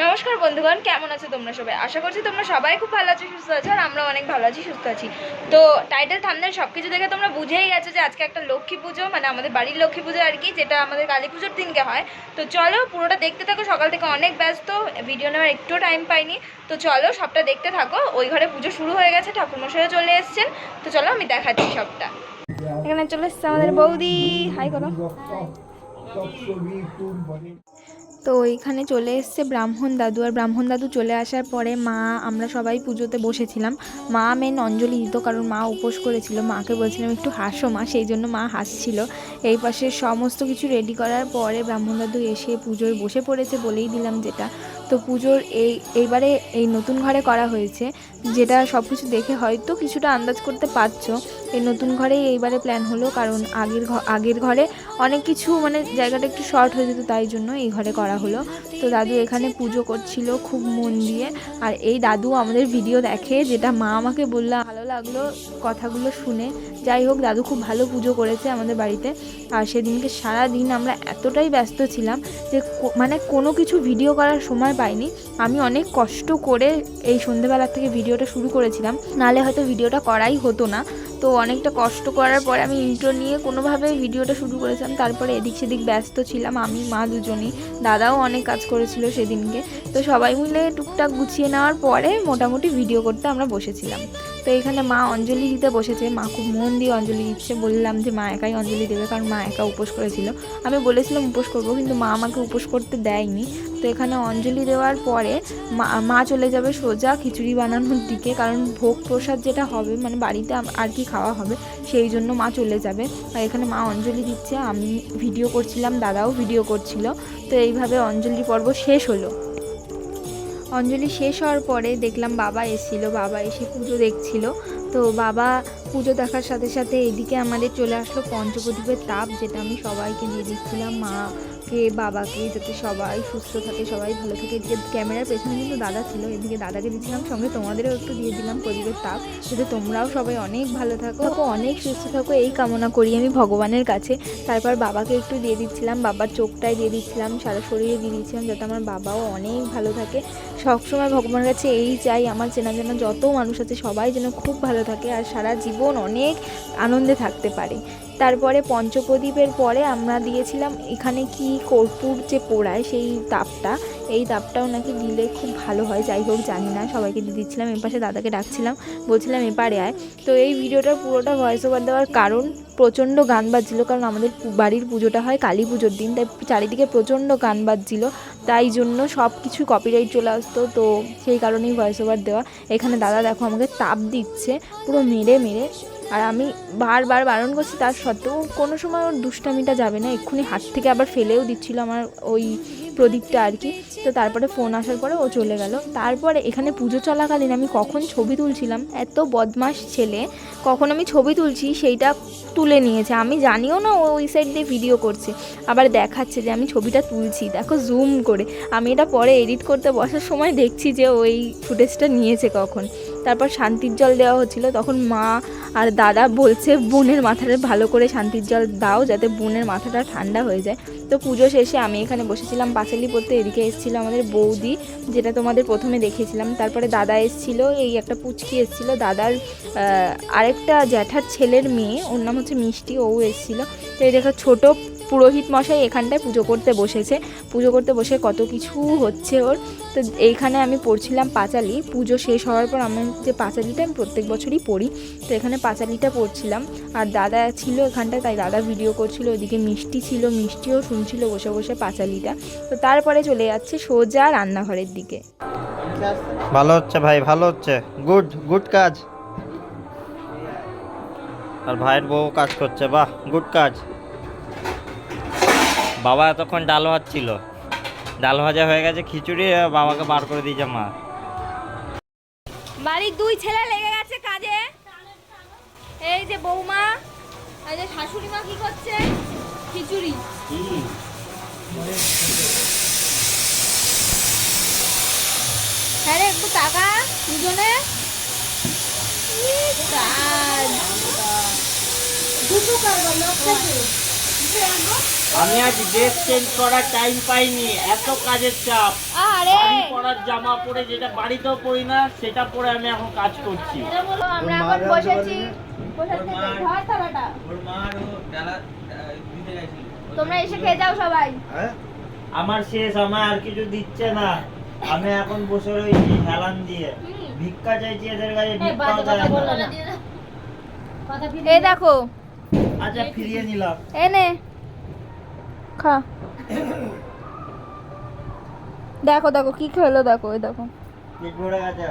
নমস্কার বন্ধুগণ, কেমন আছো তোমরা সবাই? আশা করছি তোমরা সবাই খুব ভালো আছো, সুস্থ আছো, আর আমরা অনেক ভালো আছি, সুস্থ আছি। তো টাইটেল থাম্বনেল সব কিছু দেখে তোমরা বুঝেই গেছো যে আজকে একটা লক্ষ্মী পুজো, মানে আমাদের বাড়ির লক্ষ্মী পুজো আর কি, যেটা আমাদের কালী পুজোর দিনকে হয়। তো চলো পুরোটা দেখতে থাকো। সকাল থেকে অনেক ব্যস্ত, ভিডিও নেওয়ার একটু টাইম পাইনি। তো চলো সবটা দেখতে থাকো। ওই ঘরে পুজো শুরু হয়ে গেছে, ঠাকুরমশাইও চলে এসছেন। তো চলো আমি দেখাচ্ছি সবটা। এখানে চলে এসছে আমাদের বৌদি। হাই করো। তো এইখানে চলে এসছে ব্রাহ্মণ দাদু, আর ব্রাহ্মণ দাদু চলে আসার পরে আমরা সবাই পুজোতে বসেছিলাম। মা মেন অঞ্জলি দিত, কারণ মা উপোস করেছিল। মাকে বলছিলাম একটু হাসো মা, সেই জন্য মা হাসছিল। এই পাশে সমস্ত কিছু রেডি করার পরে ব্রাহ্মণ দাদু এসে পুজোয় বসে পড়েছে, বলেই দিলাম যেটা। তো পুজোর এইবারে এই নতুন ঘরে করা হয়েছে, যেটা সব কিছু দেখে হয়তো কিছুটা আন্দাজ করতে পারছো। এই নতুন ঘরেই এইবারে প্ল্যান হলো, কারণ আগের ঘরে অনেক কিছু মানে জায়গাটা একটু শর্ট হয়ে যেত, তাই জন্য এই ঘরে করা হলো। তো দাদু এখানে পুজো করছিল খুব মন দিয়ে। আর এই দাদু আমাদের ভিডিও দেখে, যেটা মা আমাকে বললো, ভালো লাগলো কথাগুলো শুনে। যাই হোক, দাদু খুব ভালো পুজো করেছে আমাদের বাড়িতে। আর সেদিনকে সারা দিন আমরা এতটাই ব্যস্ত ছিলাম যে মানে কোনো কিছু ভিডিও করার সময় পাইনি। আমি অনেক কষ্ট করে এই সন্ধ্যেবেলার থেকে ভিডিওটা শুরু করেছিলাম, নাহলে হয়তো ভিডিওটা করাই হতো না। তো অনেকটা কষ্ট করার পরে আমি ইন্ট্রো নিয়ে কোনোভাবে ভিডিওটা শুরু করেছিলাম। তারপরে এদিক সেদিক ব্যস্ত ছিলাম, আমি মা দুজনেই। দাদাও অনেক কাজ করেছিল সেদিনকে। তো সবাই মিলে টুকটাক গুছিয়ে নেওয়ার পরে মোটামুটি ভিডিও করতে আমরা বসেছিলাম। তো এখানে মা অঞ্জলি দিতে বসেছে। মা খুব মন দিয়ে অঞ্জলি দিচ্ছে। বললাম যে মা একাই অঞ্জলি দেবে, কারণ মা একা উপোস করেছিল। আমি বলেছিলাম উপোস করবো, কিন্তু মা আমাকে উপোস করতে দেয়নি। তো এখানে অঞ্জলি দেওয়ার পরে মা চলে যাবে সোজা খিচুড়ি বানানোর দিকে, কারণ ভোগ প্রসাদ যেটা হবে, মানে বাড়িতে আর কি খাওয়া হবে, সেই জন্য মা চলে যাবে। আর এখানে মা অঞ্জলি দিচ্ছে, আমি ভিডিও করছিলাম, দাদাও ভিডিও করছিল। তো এইভাবে অঞ্জলি পর্ব শেষ হলো। অঞ্জলি শেষ হওয়ার পরে দেখলাম বাবা এসেছিলো, বাবা এসে পুজো দেখছিল। তো বাবা পুজো দেখার সাথে সাথে এদিকে আমাদের চলে আসলো পঞ্চপ্রদীপের তাপ, যেটা আমি সবাইকে দিয়ে দিচ্ছিলাম, মাকে বাবাকে, যাতে সবাই সুস্থ থাকে, সবাই ভালো থাকে। এদিকে ক্যামেরার পেছনে কিন্তু দাদা ছিল, এদিকে দাদাকে দিচ্ছিলাম, সঙ্গে তোমাদেরও একটু দিয়ে দিলাম প্রদীপের তাপ, যাতে তোমরাও সবাই অনেক ভালো থাকো, অনেক সুস্থ থাকো, এই কামনা করি আমি ভগবানের কাছে। তারপর বাবাকে একটু দিয়ে দিচ্ছিলাম, বাবার চোখটায় দিয়ে দিচ্ছিলাম, সারা শরীরে দিয়ে দিচ্ছিলাম, যাতে আমার বাবাও অনেক ভালো থাকে। সবসময় ভগবানের কাছে এই চাই, আমার চেনা জানা যত মানুষ আছে সবাই যেন খুব ভালো থাকে আর সারা জীবন অনেক আনন্দে থাকতে পারে। তারপরে পঞ্চপ্রদীপের পরে আমরা দিয়েছিলাম এখানে কি কর্পূর যে পোড়ায় সেই তাপটা, এই তাপটাও নাকি দিলে খুব ভালো হয়। যাই হোক জানি না, সবাইকে দিয়ে দিচ্ছিলাম। এপাশে দাদাকে ডাকছিলাম, বলছিলাম এপারে আয়। তো এই ভিডিওটার পুরোটা ভয়েস ওভার দেওয়ার কারণ, প্রচণ্ড গান বাজছিল, কারণ আমাদের বাড়ির পুজোটা হয় কালী পুজোর দিন, তাই চারিদিকে প্রচণ্ড গান বাজছিল, তাই জন্য সব কিছু কপিরাইট চলে আসতো। তো সেই কারণেই ভয়েস ওভার দেওয়া। এখানে দাদা দেখো আমাকে তাপ দিচ্ছে পুরো মেরে মেরে, আর আমি বারবার বারণ করছি, তার সত্ত্বেও কোনো সময় ওর দুষ্টামিটা যাবে না, এক্ষুনি হাত থেকে আবার ফেলেও দিচ্ছিল আমার ওই প্রদীপটা আর কি। তো তারপরে ফোন আসার পরে ও চলে গেল। তারপরে এখানে পুজো চলাকালীন আমি কখন ছবি তুলছিলাম, এত বদমাশ ছেলে, কখন আমি ছবি তুলছি সেইটা তুলে নিয়েছে। আমি জানিও না ও ওই সাইড দিয়ে ভিডিও করছে, আবার দেখাচ্ছে যে আমি ছবিটা তুলছি, দেখো জুম করে। আমি এটা পরে এডিট করতে বসার সময় দেখছি যে ওই ফুটেজটা নিয়েছে কখন। তারপর শান্তির জল দেওয়া হচ্ছিলো, তখন মা আর দাদা বলছে বোনের মাথাটা ভালো করে শান্তির জল দাও, যাতে বোনের মাথাটা ঠান্ডা হয়ে যায়। তো পুজো শেষে আমি এখানে বসেছিলাম পাঁচালি পড়তে, এদিকে এসেছিলো আমাদের বৌদি, যেটা তোমাদের প্রথমে দেখেছিলাম। তারপরে দাদা এসেছিলো, এই একটা পুচকি এসেছিলো, দাদার আরেকটা জ্যাঠার ছেলের মেয়ে, ওর নাম হচ্ছে মিষ্টি, ও এসেছিলো। তো এই দেখো ছোটো পুরোহিত মশাই এখানটায় পুজো করতে বসেছে, পুজো করতে বসে কত কিছু হচ্ছে ওর। তো এইখানে আমি পড়ছিলাম পাঁচালি। পুজো শেষ হওয়ার পর আমার যে পাঁচালিটা আমি প্রত্যেক বছরই পড়ি, তো এখানে পাঁচালিটা পড়ছিলাম। আর দাদা ছিল এখানটায়, তাই দাদা ভিডিও করছিল। ওইদিকে মিষ্টি ছিল, মিষ্টিও শুনছিল বসে বসে পাঁচালিটা। তো তারপরে চলে যাচ্ছে সোজা রান্নাঘরের দিকে। ভালো হচ্ছে ভাই, ভালো হচ্ছে, গুড গুড কাজ। আর ভাইয়ের বউ কাজ করছে, বাহ গুড কাজ। বাবা এতক্ষণ ডাল ভাজছিল, ডাল ভাজা হয়ে গেছে, খিচুড়ি বাবাকে বার করে দিয়েছে মা। বাড়ির দুই ছেলে লেগে গেছে কাজে। এই যে বৌমা, এই যে শাশুড়ি মা কি করছে, খিচুড়ি। হ্যাঁ রে, একটু টাকা দুজনে। আমি আজ ড্রেস চেঞ্জ করার টাইম পাইনি, এত কাজের চাপ। আরে বাড়ি পরার জামা পরে যেটা বাড়িতেও পরি না সেটা পরে আমি এখন কাজ করছি। আমরা এখন বসেছি বসে থেকে ধর থালাটা ওর মার ও ডালা দিতে গেছিল। তোমরা এসে খেয়ে যাও সবাই। আমার শেষ, আমার আর কিছু দিচ্ছে না। আমি এখন বসে রয়েছি হেলান দিয়ে, ভিক্ষা চাইছি এদের কাছে, ভিক্ষাও চাই না। এই দেখো আচ্ছা ফিরিয়ে নিলাম। এনে খা। দেখো দেখো কি খেলো দেখো, ওই দেখো পেট ভরে গেছে।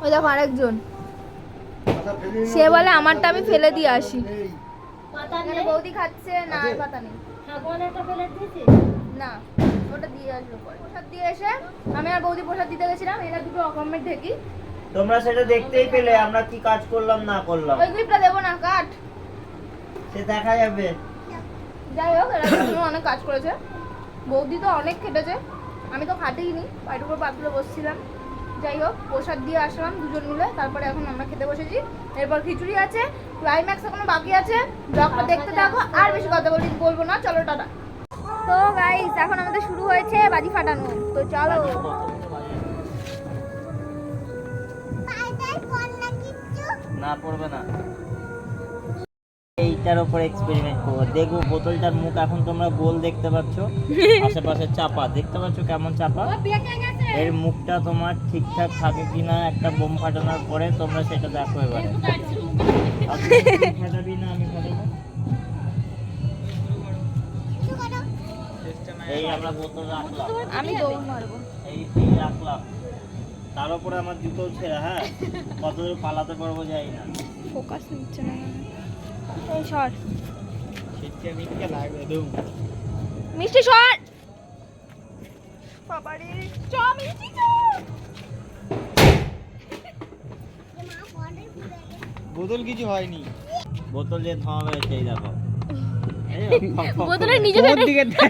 ওই দেখো আরেকজন, সে বলে আমারটা আমি ফেলে দিয়ে আসি। এখানে বৌদি খাচ্ছে না, আর পাতা নেই না, ওটা দিয়ে আসবো পরে। প্রসাদ দিয়ে এসে আমি আর বৌদি প্রসাদ দিতে গেছিলাম, এরা দুটো অকমেট ঢেকি। তোমরা সেটা দেখতেই পেলে আমরা কি কাজ করলাম না করলাম, ওই ক্লিপটা দেবো না, কাট। সে দেখা যাবে। যাই হোক, এরা দুজন অনেক কাজ করেছে, বৌদি তো অনেক খেটেছে, আমি তো খাটেইনি, পায়ের উপর পা তুলে বসছিলাম। যাই হোক, প্রসাদ দিয়ে আসলাম দুজন মিলে, তারপরে এখন আমরা খেতে বসেছি। এরপর খিচুড়ি আছে, ক্লাইম্যাক্স এখনো বাকি আছে, ব্লগটা দেখতে থাকো। আর বেশি কথা বলবো না, চলো টাটা। তো গাইস, এখন আমাদের শুরু হয়েছে বাজি ফাটানো, তো চলো। না পড়বে না, এইটার উপর এক্সপেরিমেন্ট করবো, দেখবো বোতলটার মুখ এখন তোমরা গোল দেখতে পাচ্ছ, আশেপাশে চাপা দেখতে পাচ্ছ কেমন চাপা, এর মুখটা তোমার ঠিকঠাক থাকে কিনা একটা বোম ফাটানোর পরে তোমরা সেটা দেখো এবারে। ফাটাবি না, আমি ফাটাবো। এই আমরা বোতল রাখলাম, আমি দৌড় মারবো। এই রাখলাম, তার উপরে আমার জুতো ছেঁড়া। হ্যাঁ, কতদূর পালাতে পারবো যাই না। ফোকাস নিচ্ছে না, এই শট মিষ্টি শট বাবারে, চ মিষ্টি চ। বোতল কিছু হয়নি, বোতল যে ধোঁয়া বেরোচ্ছে এই দেখো। বোতলের নিচে দেখেছো?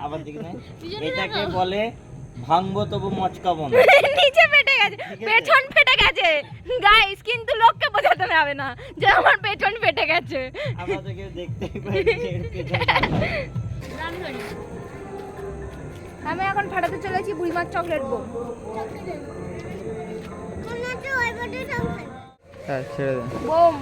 আবার দেখি না, এটাকে বলে ভাঙবো তবু মচকাবো না। নিচে ফেটে গেছে, পেছন ফেটে গেছে গাইস, কিন্তু লোককে বোঝাতে হবে না যে আমার পেছন ফেটে গেছে। আমরা তো কেউ দেখতেই পাই না এর পেছন ফাটা। আমি এখন ফাটাতে চলেছি বুড়িমার চকলেট বোম। হ্যাঁ ছেড়ে দে বোম।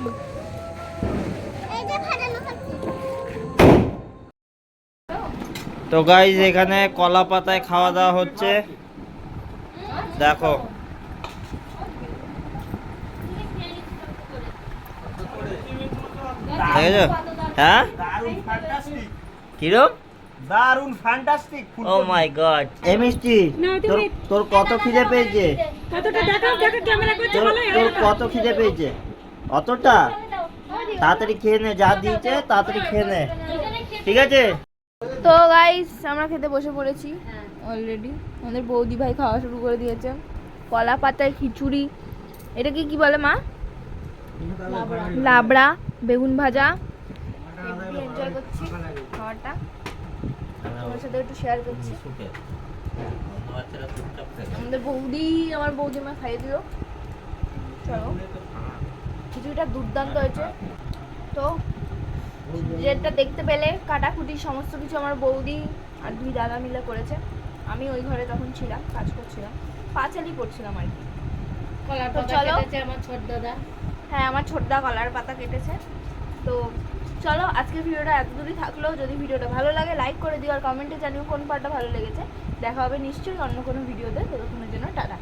তো গাইজ এখানে কলা পাতায় খাওয়া দাওয়া হচ্ছে, দেখো। দেখেছো? হ্যাঁ কিরম দারুন ফ্যান্টাস্টিক। ও মাই গড, এ মিষ্টি, তোর কত খিদে পেয়েছে? তোর কত খিদে পেয়েছে? অতটা? তাড়াতাড়ি খেয়ে নে, যা দিয়েছে তাড়াতাড়ি খেয়ে নে, ঠিক আছে? তো গাইস, আমরা খেতে বসে পড়েছি অলরেডি। আমাদের বৌদি ভাই খাওয়া শুরু করে দিয়েছে। কলা পাতায় খিচুড়ি, এটা কি বলে মা? লাবড়া, বেগুন ভাজা। এনজয় করছি খাওয়াটা, তোমার সাথে একটু শেয়ার করছি। আমাদের বৌদি, আমার বৌদি মা খাইয়ে দিল। চলো, খিচুড়িটা দুর্দান্ত হয়েছে। তো যেটা দেখতে পেলে, কাটাকুটি সমস্ত কিছু আমার বৌদি আর দুই দাদা মিলে করেছে। আমি ওই ঘরে তখন ছিলাম, কাজ করছিলাম, পাঁচালি করছিলাম আর কি। কলার তো পাতা চলো। কেটেছে আমার ছোট দাদা। হ্যাঁ, আমার ছোটদা কলার পাতা কেটেছে। তো চলো, আজকের ভিডিওটা এতদূরই থাকলো। যদি ভিডিওটা ভালো লাগে লাইক করে দিও, আর কমেন্টে জানিও কোন পার্টটা ভালো লেগেছে। দেখা হবে নিশ্চয়ই অন্য কোনো ভিডিওতে, ততক্ষণের জন্য টাটা।